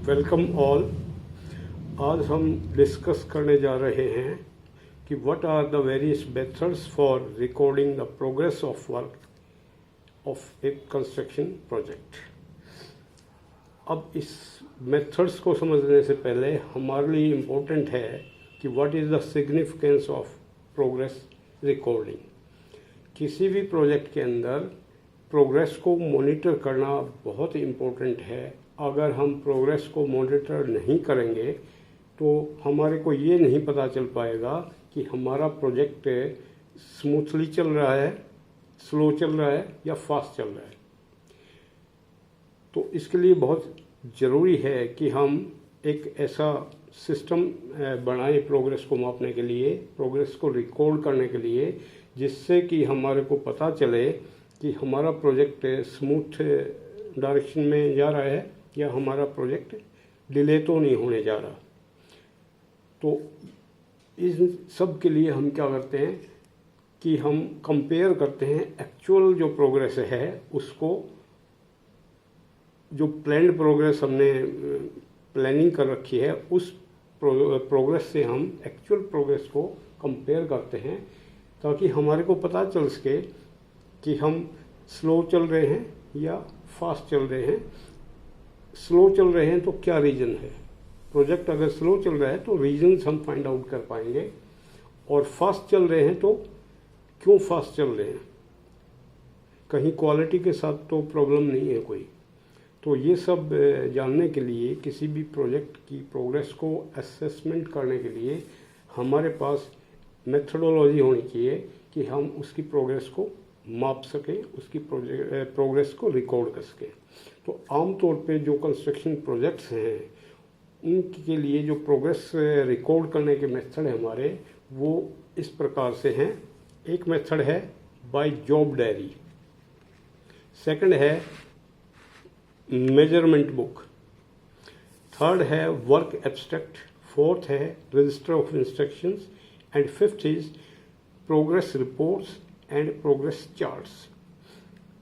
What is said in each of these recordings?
Welcome all. आज हम discuss करने जा रहे हैं कि what are the various methods for recording the progress of work of a construction project. अब इस मेथड्स को समझने से पहले हमारे लिए इम्पोर्टेंट है कि what is the significance of progress recording. किसी भी प्रोजेक्ट के अंदर प्रोग्रेस को मॉनिटर करना बहुत इम्पोर्टेंट है। अगर हम प्रोग्रेस को मॉनिटर नहीं करेंगे तो हमारे को ये नहीं पता चल पाएगा कि हमारा प्रोजेक्ट स्मूथली चल रहा है, स्लो चल रहा है या फास्ट चल रहा है। तो इसके लिए बहुत ज़रूरी है कि हम एक ऐसा सिस्टम बनाएं प्रोग्रेस को मापने के लिए, प्रोग्रेस को रिकॉर्ड करने के लिए, जिससे कि हमारे को पता चले कि हमारा प्रोजेक्ट स्मूथ डायरेक्शन में जा रहा है या हमारा प्रोजेक्ट डिले तो नहीं होने जा रहा। तो इस सब के लिए हम क्या करते हैं कि हम कंपेयर करते हैं एक्चुअल जो प्रोग्रेस है उसको, जो प्लान्ड प्रोग्रेस हमने प्लानिंग कर रखी है उस प्रोग्रेस से हम एक्चुअल प्रोग्रेस को कंपेयर करते हैं, ताकि हमारे को पता चल सके कि हम स्लो चल रहे हैं या फास्ट चल रहे हैं। स्लो चल रहे हैं तो क्या रीज़न है, प्रोजेक्ट अगर स्लो चल रहा है तो रीजंस हम फाइंड आउट कर पाएंगे, और फास्ट चल रहे हैं तो क्यों फास्ट चल रहे हैं, कहीं क्वालिटी के साथ तो प्रॉब्लम नहीं है कोई। तो ये सब जानने के लिए, किसी भी प्रोजेक्ट की प्रोग्रेस को असेसमेंट करने के लिए हमारे पास मेथडोलॉजी होनी चाहिए कि हम उसकी प्रोग्रेस को माप सकें, उसकी प्रोग्रेस को रिकॉर्ड कर सकें। तो आमतौर पे जो कंस्ट्रक्शन प्रोजेक्ट्स हैं उनके लिए जो प्रोग्रेस रिकॉर्ड करने के मेथड है हमारे, वो इस प्रकार से हैं। एक मेथड है बाय जॉब डायरी, सेकंड है मेजरमेंट बुक, थर्ड है वर्क एब्स्ट्रैक्ट, फोर्थ है register of instructions and fifth is progress reports and progress charts.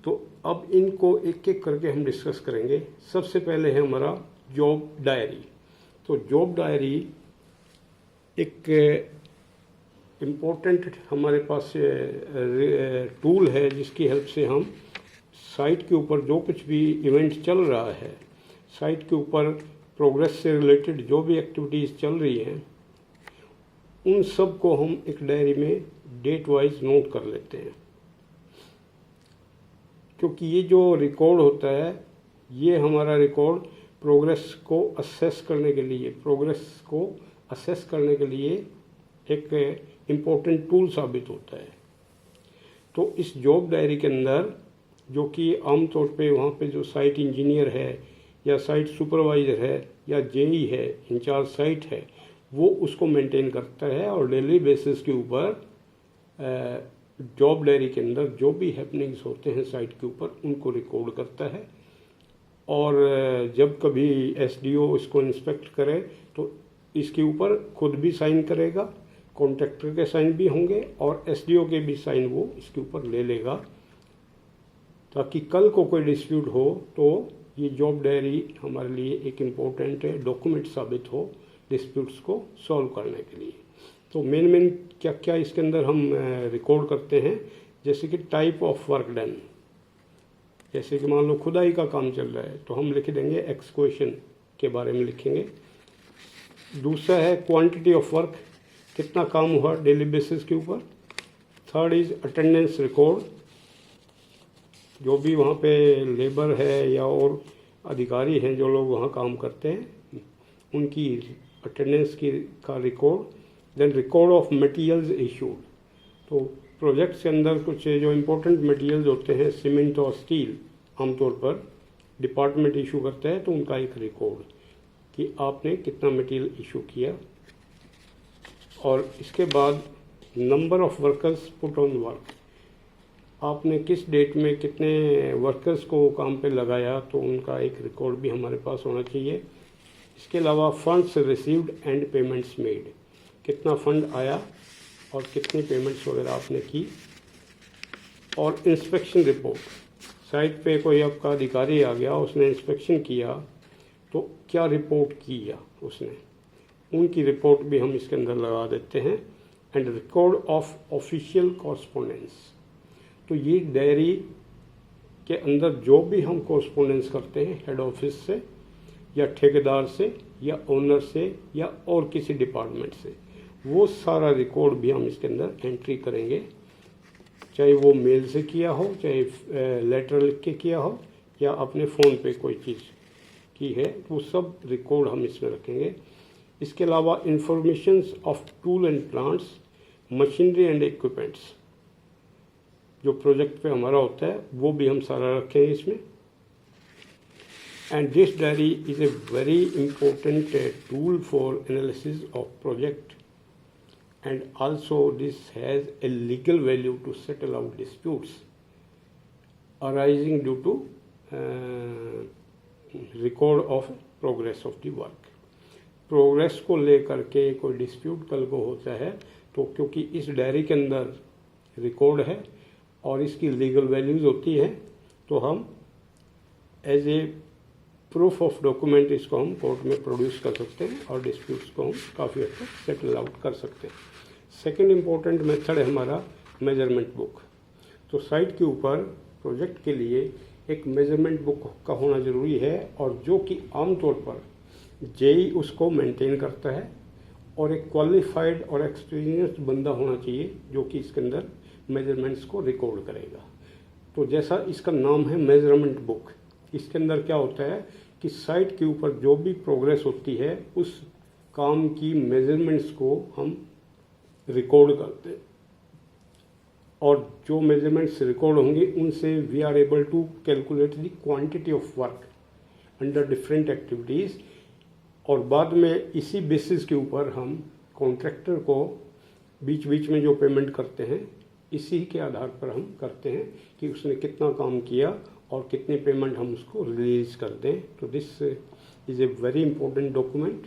तो अब इनको एक एक करके हम डिस्कस करेंगे। सबसे पहले है हमारा जॉब डायरी। तो जॉब डायरी एक इम्पोर्टेंट हमारे पास टूल है, जिसकी हेल्प से हम साइट के ऊपर जो कुछ भी इवेंट चल रहा है, साइट के ऊपर प्रोग्रेस से रिलेटेड जो भी एक्टिविटीज़ चल रही हैं, उन सब को हम एक डायरी में डेट वाइज नोट कर लेते हैं। क्योंकि ये जो रिकॉर्ड होता है, ये हमारा रिकॉर्ड प्रोग्रेस को असेस करने के लिए एक इम्पोर्टेंट टूल साबित होता है। तो इस जॉब डायरी के अंदर, जो कि आमतौर पे वहाँ पे जो साइट इंजीनियर है या साइट सुपरवाइज़र है या जेई है, इंचार्ज साइट है, वो उसको मेंटेन करता है और डेली बेसिस के ऊपर जॉब डायरी के अंदर जो भी हैपनिंग्स होते हैं साइट के ऊपर उनको रिकॉर्ड करता है। और जब कभी एसडीओ इसको इंस्पेक्ट करे तो इसके ऊपर खुद भी साइन करेगा, कॉन्ट्रैक्टर के साइन भी होंगे और एसडीओ के भी साइन वो इसके ऊपर ले लेगा, ताकि कल को कोई डिस्प्यूट हो तो ये जॉब डायरी हमारे लिए एक इम्पोर्टेंट डॉक्यूमेंट साबित हो डिस्प्यूट्स को सॉल्व करने के लिए। तो मेन क्या क्या इसके अंदर हम रिकॉर्ड करते हैं, जैसे कि टाइप ऑफ वर्क डन। जैसे कि मान लो खुदाई का काम चल रहा है तो हम लिख देंगे एक्सक्वेशन के बारे में लिखेंगे। दूसरा है क्वांटिटी ऑफ वर्क, कितना काम हुआ डेली बेसिस के ऊपर। थर्ड इज अटेंडेंस रिकॉर्ड, जो भी वहाँ पे लेबर है या और अधिकारी हैं जो लोग वहाँ काम करते हैं, उनकी अटेंडेंस का record. Then record of materials issued, तो प्रोजेक्ट्स के अंदर कुछ जो इम्पोर्टेंट मटेरियल्स होते हैं, सीमेंट और स्टील, आमतौर पर डिपार्टमेंट इशू करता है, तो उनका एक रिकॉर्ड कि आपने कितना मटेरियल इशू किया। और इसके बाद number of workers put on work, आपने किस डेट में कितने वर्कर्स को काम पे लगाया, तो उनका एक रिकॉर्ड भी हमारे पास होना चाहिए। इसके अलावा funds received and payments made, कितना फंड आया और कितनी पेमेंट्स वगैरह आपने की। और इंस्पेक्शन रिपोर्ट, साइट पे कोई आपका अधिकारी आ गया, उसने इंस्पेक्शन किया तो क्या रिपोर्ट किया उसने, उनकी रिपोर्ट भी हम इसके अंदर लगा देते हैं। And record of official correspondence, तो ये डायरी के अंदर जो भी हम कॉरस्पोंडेंस करते हैं हेड ऑफिस से या ठेकेदार से या ओनर से या और किसी डिपार्टमेंट से, वो सारा रिकॉर्ड भी हम इसके अंदर एंट्री करेंगे, चाहे वो मेल से किया हो, चाहे लेटर लिख के किया हो, या अपने फ़ोन पे कोई चीज़ की है, वो सब रिकॉर्ड हम इसमें रखेंगे। इसके अलावा informations of tool and plants, machinery and equipments, जो प्रोजेक्ट पे हमारा होता है वो भी हम सारा रखेंगे इसमें। And this diary is a very important tool for analysis of project, and also this has a legal value to settle out disputes arising due to record of progress of the work। Progress को लेकर के कोई dispute कल को होता है तो क्योंकि इस डायरी के अंदर रिकॉर्ड है और इसकी लीगल वैल्यूज़ होती है, तो हम as a proof of document इसको हम कोर्ट में प्रोड्यूस कर सकते हैं और डिस्प्यूट्स को हम काफ़ी हद तक सेटल आउट कर सकते हैं। सेकेंड इम्पोर्टेंट मेथड है हमारा मेजरमेंट बुक। तो साइट के ऊपर प्रोजेक्ट के लिए एक मेजरमेंट बुक का होना ज़रूरी है, और जो कि आमतौर पर जेई उसको मेंटेन करता है, और एक क्वालिफाइड और एक्सपीरियंस्ड बंदा होना चाहिए जो कि इसके अंदर मेजरमेंट्स को रिकॉर्ड करेगा। तो जैसा इसका नाम है मेजरमेंट बुक, इसके अंदर क्या होता है कि साइट के ऊपर जो भी प्रोग्रेस होती है उस काम की मेजरमेंट्स को हम रिकॉर्ड करते हैं, और जो मेजरमेंट्स रिकॉर्ड होंगे उनसे we are able to calculate the quantity of work under different activities, और बाद में इसी बेसिस के ऊपर हम कॉन्ट्रैक्टर को बीच बीच में जो पेमेंट करते हैं इसी के आधार पर हम करते हैं कि उसने कितना काम किया और कितनी पेमेंट हम उसको रिलीज कर दें। तो this is a very important document,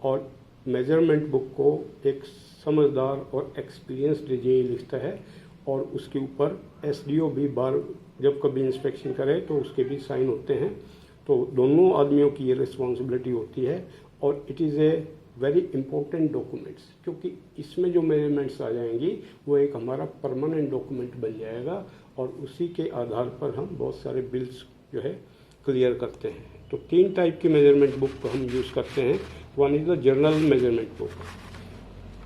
और मेजरमेंट बुक को एक समझदार और एक्सपीरियंस्ड जेई लिखता है, और उसके ऊपर एसडीओ भी बार जब कभी इंस्पेक्शन करे तो उसके भी साइन होते हैं। तो दोनों आदमियों की ये रिस्पॉन्सिबिलिटी होती है, और it is a very important documents, क्योंकि इसमें जो मेजरमेंट्स आ जाएंगी वो एक हमारा परमानेंट डॉक्यूमेंट बन जाएगा, और उसी के आधार पर हम बहुत सारे बिल्स जो है क्लियर करते हैं। तो 3 टाइप की मेजरमेंट बुक को हम यूज़ करते हैं। One is the journal measurement book.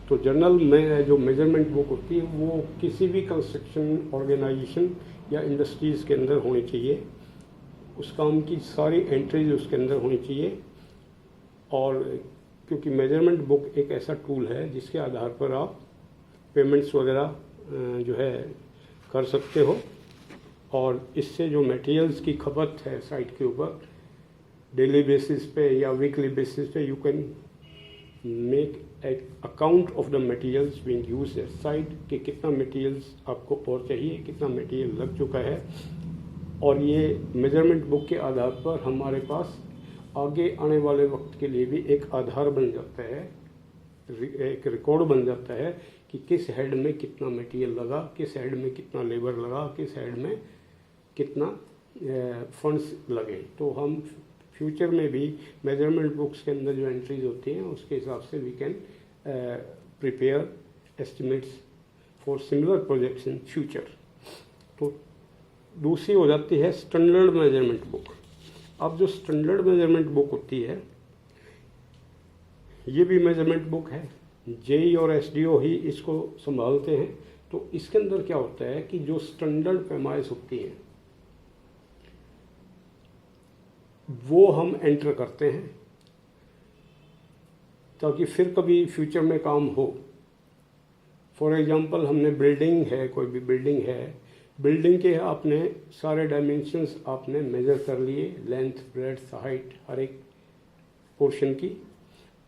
तो जर्नल में जो मेजरमेंट बुक होती है वो किसी भी कंस्ट्रक्शन ऑर्गेनाइजेशन या इंडस्ट्रीज़ के अंदर होनी चाहिए, उस काम की सारी एंट्रीज उसके अंदर होनी चाहिए। और क्योंकि मेजरमेंट बुक एक ऐसा टूल है जिसके आधार पर आप पेमेंट्स वगैरह जो है कर सकते हो, और इससे जो मटेरियल्स की खपत है साइट के ऊपर डेली बेसिस पे या वीकली बेसिस पे, you can make a account of the materials being used eight site, कि कितना मटेरियल्स आपको और चाहिए, कितना मटेरियल लग चुका है, और ये मेजरमेंट बुक के आधार पर हमारे पास आगे आने वाले वक्त के लिए भी एक आधार बन जाता है, एक रिकॉर्ड बन जाता है कि किस हेड में कितना मटेरियल लगा, किस हेड में कितना लेबर लगा, किस हेड में कितना फंड्स लगे। तो हम फ्यूचर में भी मेजरमेंट बुक्स के अंदर जो एंट्रीज होती हैं उसके हिसाब से we can prepare estimates for similar projects in future. तो दूसरी हो जाती है स्टैंडर्ड मेजरमेंट बुक। अब जो स्टैंडर्ड मेजरमेंट बुक होती है ये भी मेजरमेंट बुक है, जेई और एसडीओ ही इसको संभालते हैं। तो इसके अंदर क्या होता है कि जो स्टैंडर्ड पैमाइश होती हैं वो हम एंटर करते हैं ताकि फिर कभी फ्यूचर में काम हो। फॉर एग्जांपल हमने बिल्डिंग है, कोई भी बिल्डिंग है, बिल्डिंग के आपने सारे डायमेंशंस आपने मेज़र कर लिए, लेंथ ब्रेड्थ हाइट हर एक पोर्शन की,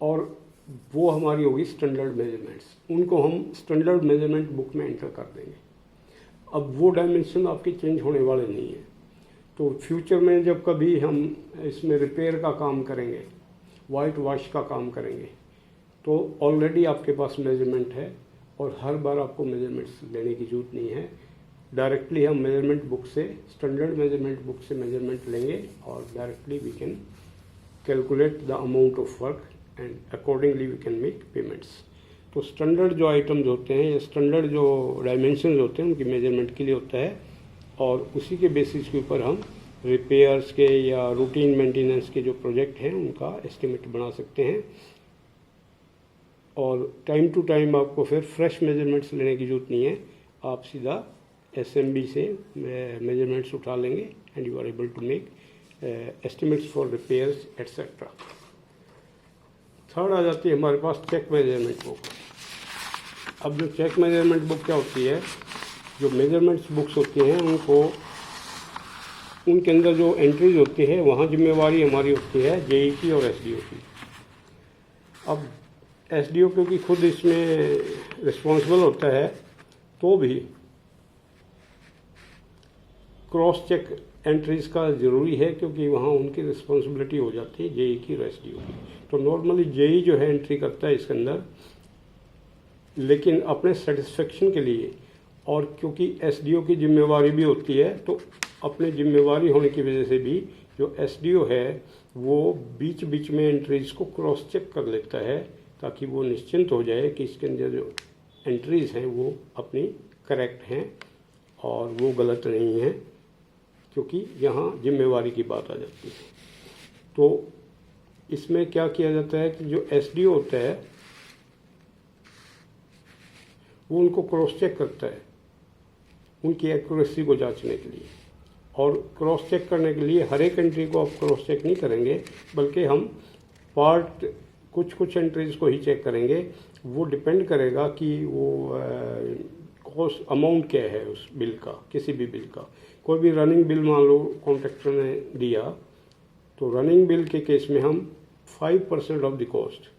और वो हमारी होगी स्टैंडर्ड मेजरमेंट्स। उनको हम स्टैंडर्ड मेजरमेंट बुक में एंटर कर देंगे। अब वो डायमेंशन आपके चेंज होने वाले नहीं है। तो फ्यूचर में जब कभी हम इसमें रिपेयर का काम करेंगे, वाइट वॉश का काम करेंगे, तो ऑलरेडी आपके पास मेजरमेंट है और हर बार आपको मेजरमेंट्स लेने की ज़रूरत नहीं है। डायरेक्टली हम मेजरमेंट बुक से, स्टैंडर्ड मेजरमेंट बुक से मेजरमेंट लेंगे और directly we can calculate the amount of work and accordingly we can make payments. तो स्टैंडर्ड जो आइटम्स होते हैं या स्टैंडर्ड जो डायमेंशंस होते हैं उनकी मेजरमेंट के लिए होता है, और उसी के बेसिस के ऊपर हम रिपेयर्स के या रूटीन मेंटेनेंस के जो प्रोजेक्ट हैं उनका एस्टिमेट बना सकते हैं। और टाइम टू टाइम आपको फिर फ्रेश मेजरमेंट्स लेने की ज़रूरत नहीं है, आप सीधा SMB से मेजरमेंट्स उठा लेंगे and you are able to make estimates for repairs etcetera. Third आ जाती है हमारे पास चेक मेजरमेंट बुक। अब जो चेक मेजरमेंट बुक क्या होती है, जो मेजरमेंट्स बुक्स होती हैं उनको उनके अंदर जो एंट्रीज होती है वहाँ जिम्मेवारी हमारी होती है JE की और SDO की। अब SDO क्योंकि खुद इसमें रिस्पॉन्सिबल होता है तो भी क्रॉस चेक एंट्रीज का ज़रूरी है, क्योंकि वहाँ उनकी रिस्पॉन्सिबिलिटी हो जाती है JE की और SDO की। तो नॉर्मली JE जो है एंट्री करता है इसके अंदर, लेकिन अपने सेटिस्फेक्शन के लिए और क्योंकि SDO की जिम्मेवारी भी होती है, तो अपने जिम्मेवारी होने की वजह से भी जो SDO है वो बीच बीच में एंट्रीज को क्रॉस चेक कर लेता है, ताकि वो निश्चिंत हो जाए कि इसके अंदर जो एंट्रीज हैं वो अपनी करेक्ट हैं और वो गलत नहीं हैं, क्योंकि यहाँ जिम्मेवारी की बात आ जाती है। तो इसमें क्या किया जाता है कि जो SDO होता है वो उनको क्रॉस चेक करता है उनकी एक्यूरेसी को जांचने के लिए। और क्रॉस चेक करने के लिए हर एक एंट्री को आप क्रॉस चेक नहीं करेंगे, बल्कि हम पार्ट कुछ एंट्रीज को ही चेक करेंगे। वो डिपेंड करेगा कि वो कॉस्ट अमाउंट क्या है उस बिल का, किसी भी बिल का। कोई भी रनिंग बिल मान लो कॉन्ट्रैक्टर ने दिया, तो रनिंग बिल के केस में हम 5% ऑफ द कॉस्ट,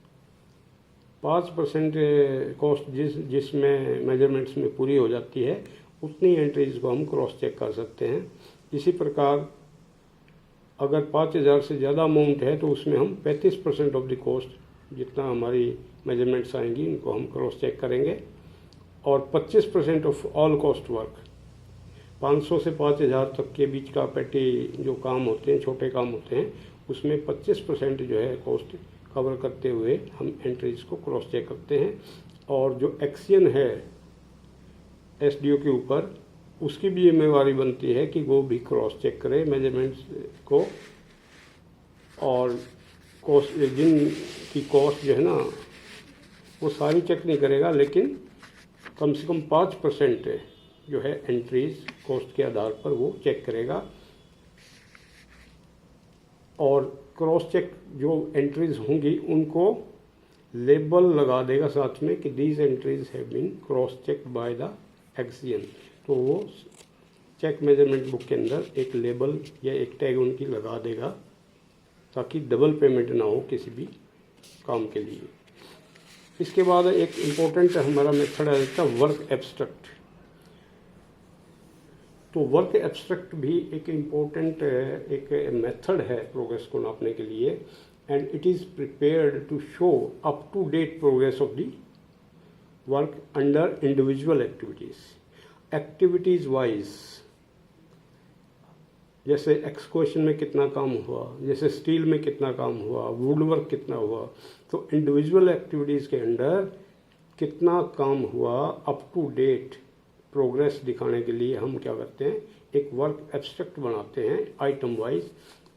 5% कॉस्ट जिसमें मेजरमेंट्स में पूरी हो जाती है उतनी एंट्रीज को हम क्रॉस चेक कर सकते हैं। इसी प्रकार अगर 5,000 से ज़्यादा अमाउंट है तो उसमें हम 35% ऑफ द कॉस्ट, जितना हमारी मेजरमेंट्स आएंगी उनको हम क्रॉस चेक करेंगे। और 25% ऑफ ऑल कॉस्ट वर्क, 500 से 5,000 तक के बीच का पेटी जो काम होते हैं, छोटे काम होते हैं, उसमें 25% जो है कॉस्ट कवर करते हुए हम एंट्रीज को क्रॉस चेक करते हैं। और जो एक्शन है SDO के ऊपर, उसकी भी जिम्मेवारी बनती है कि वो भी क्रॉस चेक करे मेजरमेंट्स को। और कॉस्ट, जिनकी कॉस्ट जो है ना वो सारी चेक नहीं करेगा, लेकिन कम से कम 5% जो है एंट्रीज कॉस्ट के आधार पर वो चेक करेगा। और क्रॉस चेक जो एंट्रीज होंगी उनको लेबल लगा देगा साथ में कि these entries have been cross check by the XEN. तो वो चेक मेजरमेंट बुक के अंदर एक लेबल या एक टैग उनकी लगा देगा, ताकि डबल पेमेंट ना हो किसी भी काम के लिए। इसके बाद एक इम्पोर्टेंट हमारा मेथड है इसका वर्क एब्स्ट्रैक्ट। तो वर्क एब्स्ट्रैक्ट भी एक इम्पोर्टेंट एक मेथड है प्रोग्रेस को नापने के लिए, and it is prepared to show up to date progress of the work under individual activities wise. जैसे एक्सक्वेशन में कितना काम हुआ, जैसे स्टील में कितना काम हुआ, वुड वर्क कितना हुआ, तो इंडिविजुअल एक्टिविटीज़ के अंडर कितना काम हुआ अप टू डेट प्रोग्रेस दिखाने के लिए हम क्या करते हैं, एक वर्क एब्स्ट्रैक्ट बनाते हैं आइटम वाइज।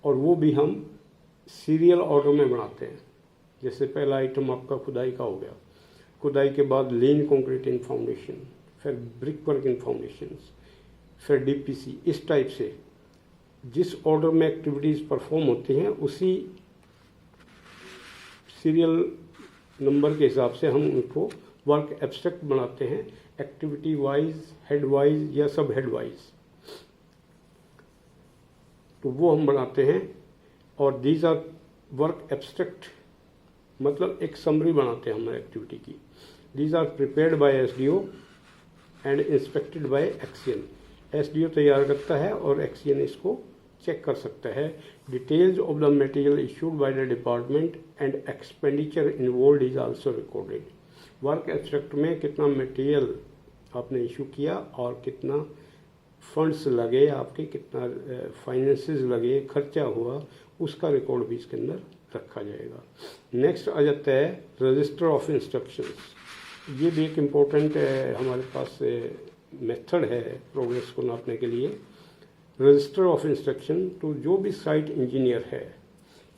और वो भी हम सीरियल ऑर्डर में बनाते हैं। जैसे पहला आइटम आपका खुदाई का हो गया, खुदाई के बाद लेन कंक्रीट इन फाउंडेशन, फिर ब्रिक वर्क इन फाउंडेशन, फिर DPC। इस टाइप से जिस ऑर्डर में एक्टिविटीज़ परफॉर्म होती हैं उसी सीरियल नंबर के हिसाब से हम उनको वर्क एब्स्ट्रैक्ट बनाते हैं, एक्टिविटी वाइज, हेड वाइज या सब हेड वाइज। तो वो हम बनाते हैं। और दीज आर वर्क एब्स्ट्रैक्ट, मतलब एक समरी बनाते हैं हमारे एक्टिविटी की। These are prepared by SDO and inspected by XEN. SDO तैयार करता है और एक्सियन इसको चेक कर सकता है। Details of the material issued by the department and expenditure involve is also recorded. Work abstract में कितना मटेरियल आपने इशू किया और कितना फंड्स लगे आपके, कितना फाइनेंसेस लगे, खर्चा हुआ, उसका रिकॉर्ड भी इसके अंदर रखा जाएगा। नेक्स्ट आ जाता है रजिस्टर ऑफ इंस्ट्रक्शंस। ये भी एक इम्पोर्टेंट हमारे पास मेथड है प्रोग्रेस को नापने के लिए। रजिस्टर ऑफ इंस्ट्रक्शन, तो जो भी साइट इंजीनियर है,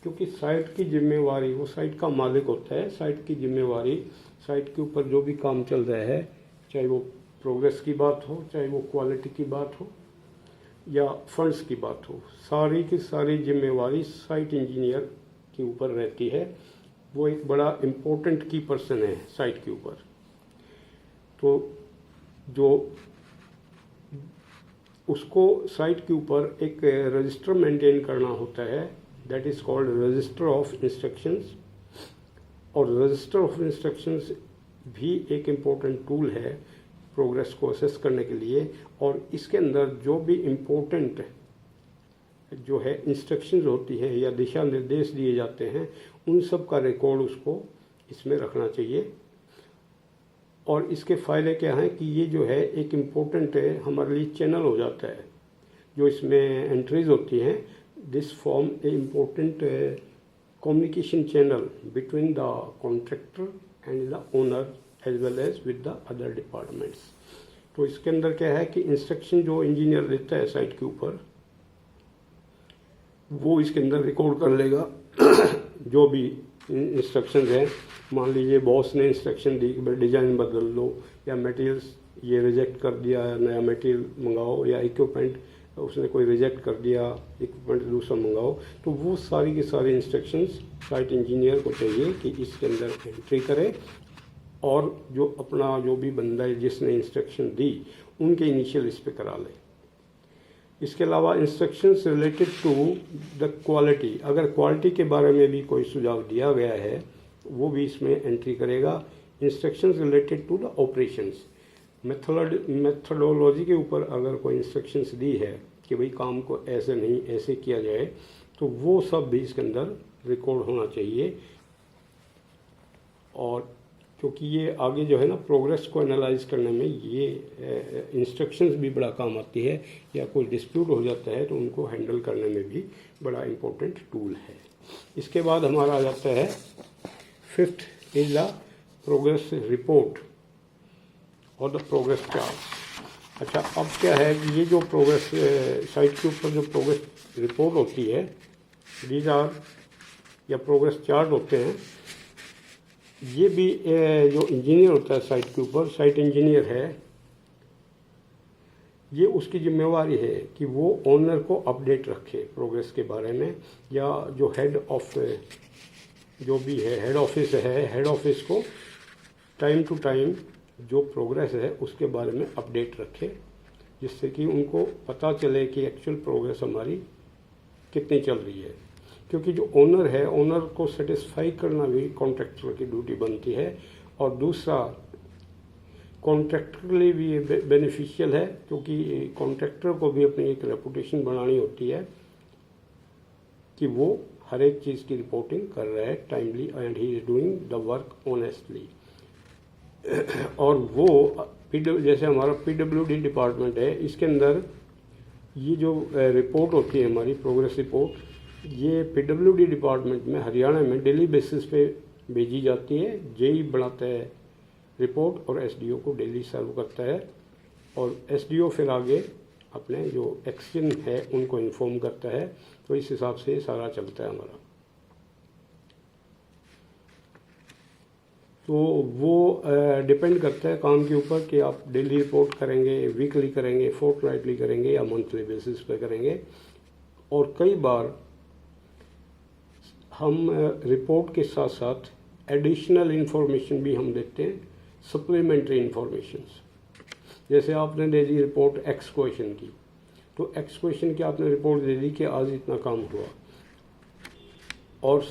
क्योंकि साइट की जिम्मेवारी, वो साइट का मालिक होता है, साइट की जिम्मेवारी, साइट के ऊपर जो भी काम चल रहा है, चाहे वो प्रोग्रेस की बात हो, चाहे वो क्वालिटी की बात हो या फंड्स की बात हो, सारी की सारी जिम्मेवारी साइट इंजीनियर के ऊपर रहती है। वो एक बड़ा इम्पोर्टेंट की पर्सन है साइट के ऊपर। तो जो उसको साइट के ऊपर एक रजिस्टर मेंटेन करना होता है, that is called register of instructions. और रजिस्टर ऑफ इंस्ट्रक्शंस भी एक इम्पोर्टेंट टूल है प्रोग्रेस को असेस करने के लिए। और इसके अंदर जो भी इम्पोर्टेंट जो है इंस्ट्रक्शंस होती है या दिशा निर्देश दिए जाते हैं, उन सब का रिकॉर्ड उसको इसमें रखना चाहिए। और इसके फ़ायदे क्या हैं कि ये जो है एक इम्पोर्टेंट हमारे लिए चैनल हो जाता है। जो इसमें एंट्रीज होती हैं, this form a important communication channel between the contractor and the owner as well as with the other departments. तो इसके अंदर क्या है कि इंस्ट्रक्शन जो इंजीनियर देता है साइट के ऊपर, वो इसके अंदर रिकॉर्ड कर लेगा जो भी इंस्ट्रक्शन हैं। मान लीजिए बॉस ने इंस्ट्रक्शन दी कि डिज़ाइन बदल लो, या मटेरियल्स ये रिजेक्ट कर दिया, नया मटेरियल मंगाओ, या इक्विपमेंट उसने कोई रिजेक्ट कर दिया, इक्विपमेंट दूसरा मंगाओ, तो वो सारी की सारी इंस्ट्रक्शंस साइट इंजीनियर को चाहिए कि इसके अंदर एंट्री करे। और जो अपना जो भी बंदा है जिसने इंस्ट्रक्शन दी, उनके इनिशियल इस पे करा ले। इसके अलावा instructions related to the quality, अगर क्वालिटी के बारे में भी कोई सुझाव दिया गया है, वो भी इसमें एंट्री करेगा। Instructions related to the operations, methodology के ऊपर अगर कोई इंस्ट्रक्शंस दी है कि भाई काम को ऐसे नहीं ऐसे किया जाए, तो वो सब भी इसके अंदर रिकॉर्ड होना चाहिए। और क्योंकि ये आगे जो है ना प्रोग्रेस को एनालाइज करने में ये इंस्ट्रक्शंस भी बड़ा काम आती है, या कोई डिस्प्यूट हो जाता है तो उनको हैंडल करने में भी बड़ा इम्पोर्टेंट टूल है। इसके बाद हमारा आ जाता है fifth is the progress report और द प्रोग्रेस चार्ट। अच्छा, अब क्या है कि ये जो प्रोग्रेस साइट के ऊपर जो प्रोग्रेस रिपोर्ट होती है, दीज आर या प्रोग्रेस चार्ट होते हैं, ये भी जो इंजीनियर होता है साइट के ऊपर, साइट इंजीनियर है, ये उसकी जिम्मेवारी है कि वो ओनर को अपडेट रखे प्रोग्रेस के बारे में, या जो हेड ऑफ जो भी है हेड ऑफिस है, हेड ऑफिस को टाइम टू टाइम जो प्रोग्रेस है उसके बारे में अपडेट रखे, जिससे कि उनको पता चले कि एक्चुअल प्रोग्रेस हमारी कितनी चल रही है। क्योंकि जो ओनर है, ओनर को सेटिस्फाई करना भी कॉन्ट्रैक्टर की ड्यूटी बनती है। और दूसरा, कॉन्ट्रैक्टर के लिए भी ये बेनिफिशियल है, क्योंकि कॉन्ट्रैक्टर को भी अपनी एक रेपुटेशन बनानी होती है कि वो हर एक चीज़ की रिपोर्टिंग कर रहा है timely and he is doing the work honestly. और वो जैसे हमारा PWD डिपार्टमेंट है, इसके अंदर ये जो रिपोर्ट होती है हमारी प्रोग्रेस रिपोर्ट, ये PWD डिपार्टमेंट में हरियाणा में डेली बेसिस पे भेजी जाती है। जेई बनाता है रिपोर्ट और SDO को डेली सर्व करता है, और SDO फिर आगे अपने जो एक्शन है उनको इन्फॉर्म करता है। तो इस हिसाब से सारा चलता है हमारा। तो वो डिपेंड करता है काम के ऊपर कि आप डेली रिपोर्ट करेंगे, वीकली करेंगे, फोर्टनाइटली करेंगे, या मंथली बेसिस पे करेंगे। और कई बार हम रिपोर्ट के साथ साथ एडिशनल इन्फॉर्मेशन भी हम देते हैं, सप्लीमेंट्री इन्फॉर्मेशंस। जैसे आपने दे दी रिपोर्ट एक्स क्वेश्चन की, तो एक्स क्वेश्चन की आपने रिपोर्ट दे दी कि आज इतना काम हुआ, और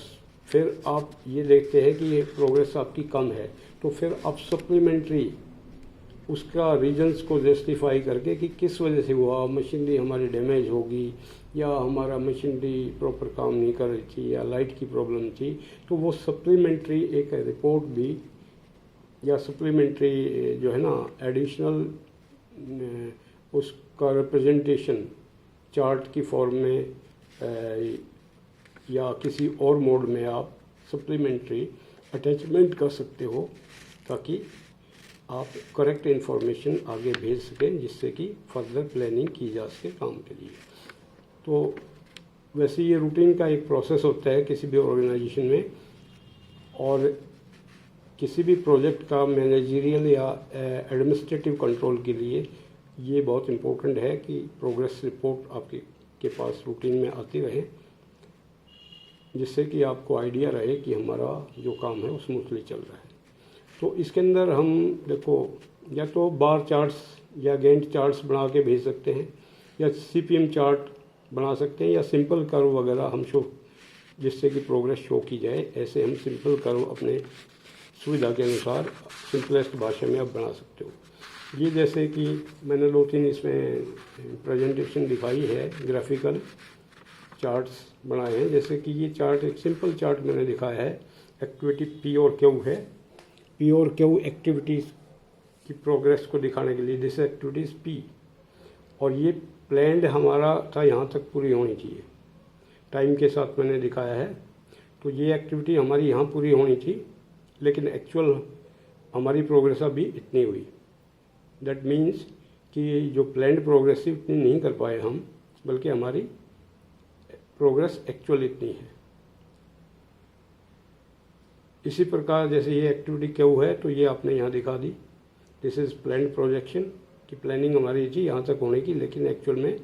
फिर आप ये देखते हैं कि ये प्रोग्रेस आपकी कम है, तो फिर आप सप्लीमेंट्री उसका रीजंस को जस्टिफाई करके कि किस वजह से हुआ, मशीनरी हमारी डैमेज होगी, या हमारा मशीनरी प्रॉपर काम नहीं कर रही थी, या लाइट की प्रॉब्लम थी, तो वो सप्लीमेंट्री एक रिपोर्ट भी, या सप्लीमेंट्री जो है ना एडिशनल उसका रिप्रेजेंटेशन चार्ट की फॉर्म में या किसी और मोड में आप सप्लीमेंट्री अटैचमेंट कर सकते हो ताकि आप करेक्ट इन्फॉर्मेशन आगे भेज सकें, जिससे कि फर्दर प्लानिंग की जा सके काम के लिए। तो वैसे ये रूटीन का एक प्रोसेस होता है किसी भी ऑर्गेनाइजेशन में, और किसी भी प्रोजेक्ट का मैनेजरियल या एडमिनिस्ट्रेटिव कंट्रोल के लिए ये बहुत इम्पोर्टेंट है कि प्रोग्रेस रिपोर्ट आपके पास रूटीन में आती रहे, जिससे कि आपको आइडिया रहे कि हमारा जो काम है वो स्मूथली चल रहा है। तो इसके अंदर हम देखो या तो बार चार्ट्स या गैंट चार्ट्स बना के भेज सकते हैं, या CPM चार्ट बना सकते हैं, या सिंपल कर्व वगैरह हम शो, जिससे कि प्रोग्रेस शो की जाए। ऐसे हम सिंपल कर्व अपने सुविधा के अनुसार सिंपलेस्ट भाषा में आप बना सकते हो। ये जैसे कि मैंने 2-3 इसमें प्रेजेंटेशन दिखाई है, ग्राफिकल चार्ट्स बनाए हैं। जैसे कि ये चार्ट एक सिंपल चार्ट मैंने दिखाया है, एक्टिविटी P और Q है। P और Q एक्टिविटीज़ की प्रोग्रेस को दिखाने के लिए, दिस एक्टिविटीज़ P, और ये प्लान्ड हमारा था यहाँ तक पूरी होनी चाहिए, टाइम के साथ मैंने दिखाया है। तो ये एक्टिविटी हमारी यहाँ पूरी होनी थी, लेकिन एक्चुअल हमारी प्रोग्रेस अभी इतनी हुई। दैट मीन्स कि जो प्लान्ड प्रोग्रेस थी उतनी नहीं कर पाए हम, बल्कि हमारी प्रोग्रेस एक्चुअल इतनी है। इसी प्रकार जैसे ये एक्टिविटी क्यू है, तो ये आपने यहाँ दिखा दी, दिस इज़ प्लान्ड प्रोजेक्शन की प्लानिंग हमारी थी यहाँ तक होने की, लेकिन एक्चुअल में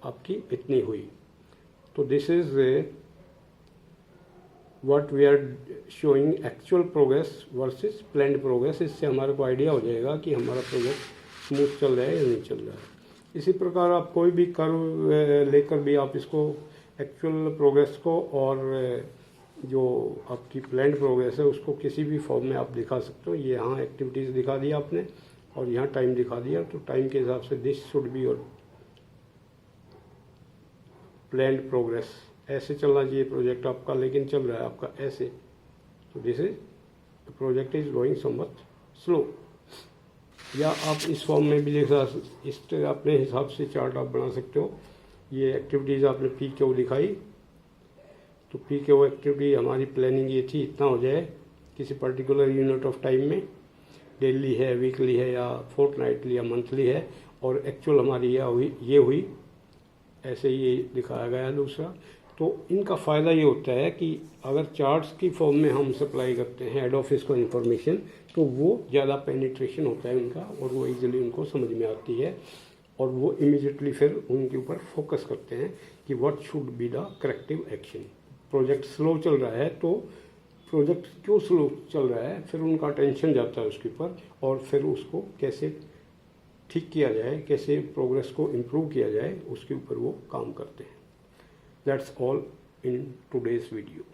आपकी इतनी हुई। तो this is what we are showing actual progress versus planned progress. इससे हमारे को आइडिया हो जाएगा कि हमारा प्रोजेक्ट स्मूथ चल रहा है या नहीं चल रहा है। इसी प्रकार आप कोई भी कर्व लेकर भी आप इसको एक्चुअल प्रोग्रेस को और जो आपकी प्लान्ड प्रोग्रेस है उसको किसी भी फॉर्म में आप दिखा सकते हो। ये यहाँ एक्टिविटीज़ दिखा दिया आपने और यहाँ टाइम दिखा दिया, तो टाइम के हिसाब से this should be your planned progress. ऐसे चलना चाहिए प्रोजेक्ट आपका, लेकिन चल रहा है आपका ऐसे, तो this is the project is going somewhat slow. या आप इस फॉर्म में भी इस अपने हिसाब से चार्ट आप बना सकते हो। ये एक्टिविटीज़ आपने PQ दिखाई, तो PQ एक्टिविटी हमारी प्लानिंग ये थी इतना हो जाए किसी पर्टिकुलर यूनिट ऑफ टाइम में, डेली है, वीकली है, या फोर्टनाइटली या मंथली है, और एक्चुअल हमारी ये हुई ऐसे ही दिखाया गया है दूसरा। तो इनका फ़ायदा ये होता है कि अगर चार्ट्स की फॉर्म में हम सप्लाई करते हैं हेड ऑफिस को इन्फॉर्मेशन, तो वो ज़्यादा पेनिट्रेशन होता है उनका, और वो इजीली उनको समझ में आती है, और वो इमीडिएटली फिर उनके ऊपर फोकस करते हैं कि what should be the corrective action. Project slow चल रहा है, तो प्रोजेक्ट क्यों स्लो चल रहा है, फिर उनका अटेंशन जाता है उसके ऊपर, और फिर उसको कैसे ठीक किया जाए, कैसे प्रोग्रेस को इम्प्रूव किया जाए, उसके ऊपर वो काम करते हैं। That's all in today's video.